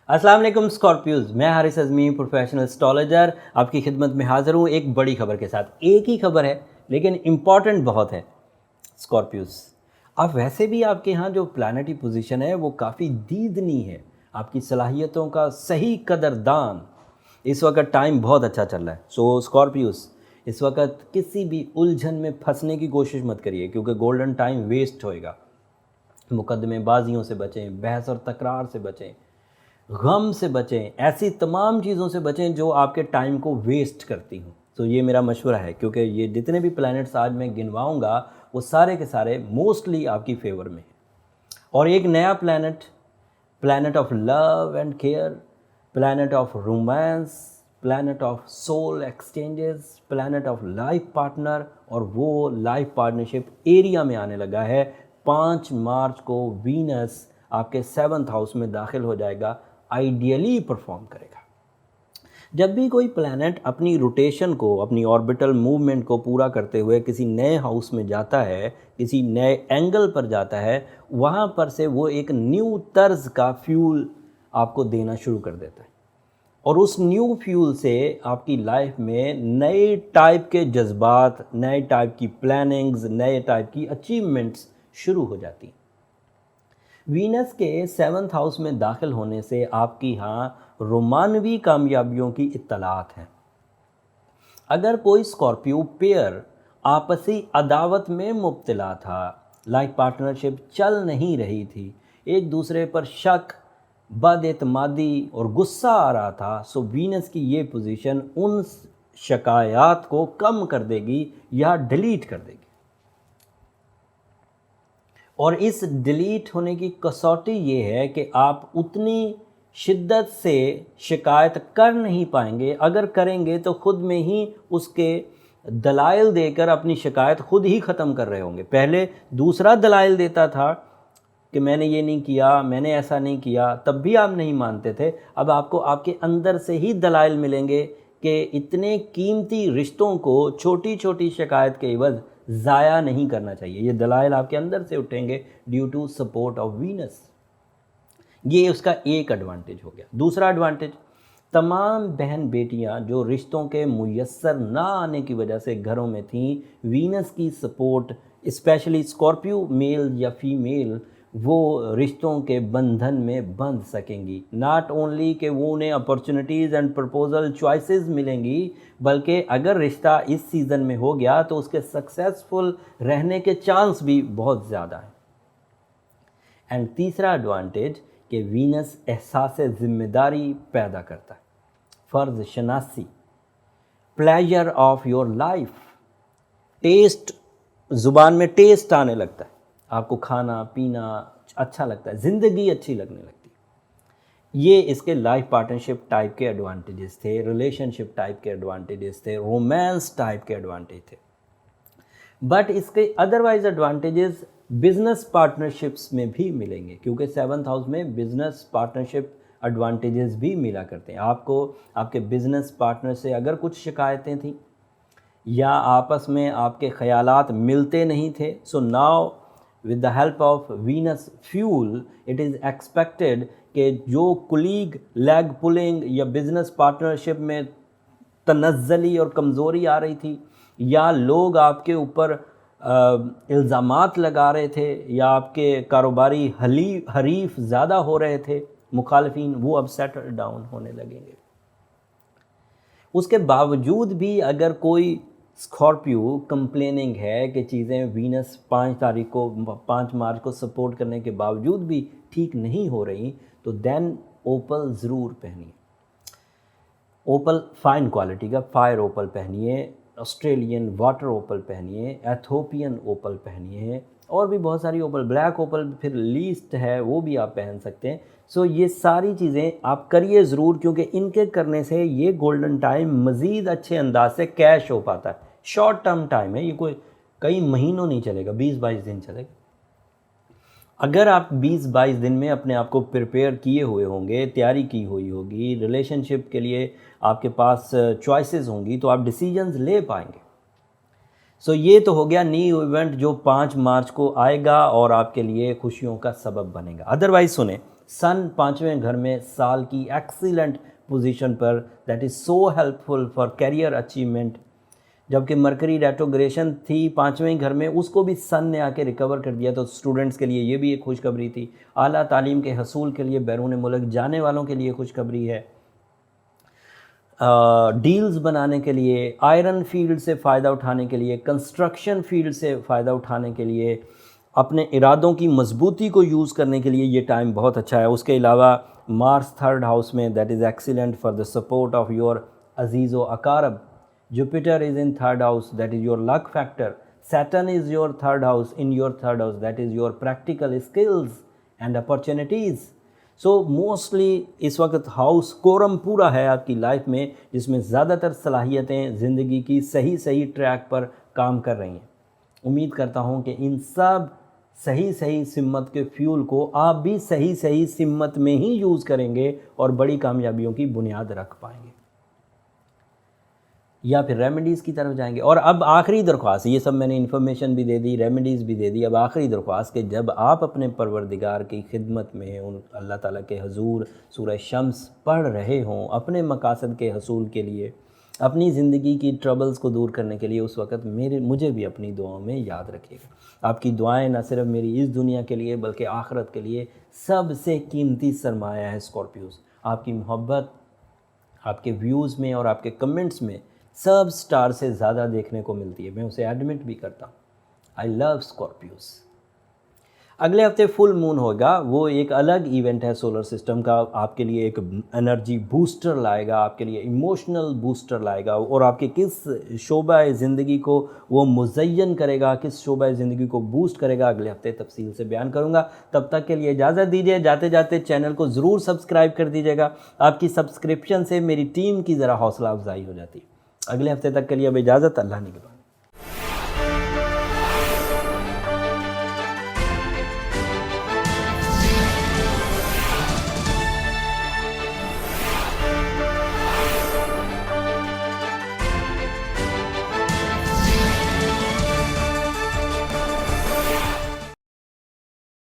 अस्सलाम वालेकुम स्कॉर्पियोज। मैं हारिस अज़मी प्रोफेशनल एस्ट्रोलॉजर आपकी खिदमत में हाज़िर हूँ एक बड़ी खबर के साथ। एक ही खबर है लेकिन इम्पॉर्टेंट बहुत है। स्कॉर्पियोज, आप वैसे भी आपके यहाँ जो प्लानेटरी पोजीशन है वो काफ़ी दीदनी है। आपकी सलाहियतों का सही कदरदान। इस वक्त टाइम बहुत अच्छा चल रहा है। सो स्कॉर्पियोज, इस वक्त किसी भी उलझन में फंसने की कोशिश मत करिए क्योंकि गोल्डन टाइम वेस्ट होएगा। मुकदमेबाजियों से बचें, बहस और तकरार से बचें, गम से बचें, ऐसी तमाम चीज़ों से बचें जो आपके टाइम को वेस्ट करती हूँ। तो ये मेरा मशवरा है क्योंकि ये जितने भी प्लैनेट्स आज मैं गिनवाऊँगा वो सारे के सारे मोस्टली आपकी फेवर में हैं। और एक नया planet, planet of love and care, planet of romance, planet of soul exchanges, planet of life partner, और वो लाइफ पार्टनरशिप एरिया में आने लगा है। 5 मार्च को वीनस आपके 7th हाउस में दाखिल हो जाएगा, आइडियली परफॉर्म करेगा। जब भी कोई प्लैनेट अपनी रोटेशन को, अपनी ऑर्बिटल मूवमेंट को पूरा करते हुए किसी नए हाउस में जाता है, किसी नए एंगल पर जाता है, वहाँ पर से वो एक न्यू तर्ज का फ्यूल आपको देना शुरू कर देता है। और उस न्यू फ्यूल से आपकी लाइफ में नए टाइप के जज्बात, नए टाइप की प्लानिंग्स, नए टाइप की अचीवमेंट्स शुरू हो जाती हैं। वीनस के 7th हाउस में दाखिल होने से आपकी यहाँ रोमानवी कामयाबियों की इत्तलात हैं। अगर कोई स्कॉर्पियो पेयर आपसी अदावत में मुब्तला था, लाइफ पार्टनरशिप चल नहीं रही थी, एक दूसरे पर शक, बदएतमादी और गुस्सा आ रहा था, सो वीनस की ये पोजीशन उन शिकायत को कम कर देगी या डिलीट कर देगी। और इस डिलीट होने की कसौटी ये है कि आप उतनी शिद्दत से शिकायत कर नहीं पाएंगे। अगर करेंगे तो ख़ुद में ही उसके दलाइल देकर अपनी शिकायत ख़ुद ही ख़त्म कर रहे होंगे। पहले दूसरा दलाइल देता था कि मैंने ये नहीं किया, मैंने ऐसा नहीं किया, तब भी आप नहीं मानते थे। अब आपको आपके अंदर से ही दलाइल मिलेंगे कि इतने कीमती रिश्तों को छोटी छोटी शिकायत के एवज़ ज़ाया नहीं करना चाहिए। ये दलाइल आपके अंदर से उठेंगे due to support of Venus. ये उसका एक एडवांटेज हो गया। दूसरा एडवांटेज, तमाम बहन बेटियां जो रिश्तों के मुयस्सर ना आने की वजह से घरों में थीं, वीनस की सपोर्ट, स्पेशली स्कॉर्पियो मेल या फीमेल, वो रिश्तों के बंधन में बंध सकेंगी। नॉट ओनली कि वो उन्हें अपॉर्चुनिटीज़ एंड प्रपोजल चॉइसेस मिलेंगी, बल्कि अगर रिश्ता इस सीज़न में हो गया तो उसके सक्सेसफुल रहने के चांस भी बहुत ज़्यादा हैं। एंड तीसरा एडवांटेज कि वीनस एहसास ज़िम्मेदारी पैदा करता है, फ़र्ज़ शनासी, pleasure of your life, taste, ज़ुबान में टेस्ट आने लगता है, आपको खाना पीना अच्छा लगता है, ज़िंदगी अच्छी लगने लगती है। ये इसके लाइफ पार्टनरशिप टाइप के एडवांटेजेस थे, रिलेशनशिप टाइप के एडवांटेजेस थे, रोमांस टाइप के एडवांटेज थे। बट इसके अदरवाइज एडवांटेजेस बिजनेस पार्टनरशिप्स में भी मिलेंगे क्योंकि 7th हाउस में बिजनेस पार्टनरशिप एडवांटेजेस भी मिला करते हैं। आपको आपके बिजनेस पार्टनर से अगर कुछ शिकायतें थी या आपस में आपके ख़यालात मिलते नहीं थे, so now with the help of Venus fuel it is expected कि जो कुलीग लेग पुलिंग या बिजनेस पार्टनरशिप में तनज़्ज़ली और कमज़ोरी आ रही थी, या लोग आपके ऊपर इल्ज़ामात लगा रहे थे, या आपके कारोबारी हरीफ ज़्यादा हो रहे थे, मुखालिफिन, वो अब सेटल डाउन होने लगेंगे। उसके बावजूद भी अगर कोई स्कॉर्पियो कंप्लेनिंग है कि चीज़ें वीनस 5 मार्च को सपोर्ट करने के बावजूद भी ठीक नहीं हो रही, तो देन ओपल ज़रूर पहनिए। ओपल फ़ाइन क्वालिटी का फायर ओपल पहनिए, ऑस्ट्रेलियन वाटर ओपल पहनिए, एथोपियन ओपल पहनिए, और भी बहुत सारी ओपल, ब्लैक ओपल फिर लीस्ट है वो भी आप पहन सकते हैं। सो ये सारी चीज़ें आप करिए ज़रूर क्योंकि इनके करने से ये गोल्डन टाइम मज़ीद अच्छे अंदाज से कैश हो पाता है। शॉर्ट टर्म टाइम है, ये कोई कई महीनों नहीं चलेगा, 20-22 दिन चलेगा। अगर आप 20-22 दिन में अपने आप को प्रिपेयर किए हुए होंगे, तैयारी की हुई होगी, रिलेशनशिप के लिए आपके पास चॉइसेस होंगी, तो आप डिसीजंस ले पाएंगे। सो ये तो हो गया न्यू इवेंट जो 5 मार्च को आएगा और आपके लिए खुशियों का सबब बनेगा। अदरवाइज़ सुने, सन 5वें घर में साल की एक्सीलेंट पोजीशन पर, that is so helpful for career achievement. जबकि मरकरी रेट्रोग्रेशन थी 5वें घर में, उसको भी सन ने आके रिकवर कर दिया, तो स्टूडेंट्स के लिए ये भी एक खुशखबरी थी। आला तालीम के हसूल के लिए बैरून मुल्क जाने वालों के लिए खुशखबरी है। डील्स बनाने के लिए, आयरन फील्ड से फ़ायदा उठाने के लिए, कंस्ट्रक्शन फील्ड से फ़ायदा उठाने के लिए, अपने इरादों की मजबूती को यूज़ करने के लिए ये टाइम बहुत अच्छा है। उसके अलावा मार्स 3rd हाउस में, that is excellent for the support of your अजीज़ व अकारब। Jupiter is in 3rd house, that is your luck factor. Saturn is your 3rd house, in your 3rd house, that is your practical skills and opportunities. So mostly इस वक्त house quorum पूरा है आपकी life में, जिसमें ज़्यादातर सलाहियतें ज़िंदगी की सही ट्रैक पर काम कर रही हैं। उम्मीद करता हूँ कि इन सब सही सिम्मत के फ्यूल को आप भी सही सिम्मत में ही यूज़ करेंगे और बड़ी कामयाबियों की बुनियाद रख पाएंगे, या फिर रेमेडीज़ की तरफ जाएंगे। और अब आखिरी दरख्वास्त, ये सब मैंने इन्फॉर्मेशन भी दे दी, रेमेडीज़ भी दे दी, अब आखिरी दरख्वास्त कि जब आप अपने परवरदिगार की खिदमत में उन अल्लाह ताला के हजूर सूरह शम्स पढ़ रहे हों अपने मकासद के हसूल के लिए, अपनी ज़िंदगी की ट्रबल्स को दूर करने के लिए, उस वक़्त मुझे भी अपनी दुआओं में याद रखिएगा। आपकी दुआएं न सिर्फ मेरी इस दुनिया के लिए बल्कि आखिरत के लिए सबसे कीमती सरमाया है स्कॉर्पियोज़। आपकी मोहब्बत आपके व्यूज़ में और आपके कमेंट्स में सब स्टार से ज़्यादा देखने को मिलती है, मैं उसे एडमिट भी करता हूँ। I love Scorpios. अगले हफ्ते फुल मून होगा, वो एक अलग इवेंट है सोलर सिस्टम का, आपके लिए एक एनर्जी बूस्टर लाएगा, आपके लिए इमोशनल बूस्टर लाएगा, और आपके किस शोबा ज़िंदगी को वो मुज़य्यन करेगा, किस शोबा ज़िंदगी को बूस्ट करेगा, अगले हफ्ते तफसील से बयान करूँगा। तब तक के लिए इजाज़त दीजिए। जाते जाते चैनल को ज़रूर सब्सक्राइब कर दीजिएगा, आपकी सब्सक्रिप्शन से मेरी टीम की ज़रा हौसला अफजाई हो जाती है। अगले हफ्ते तक के लिए अब इजाज़त, अल्लाह निगहबान।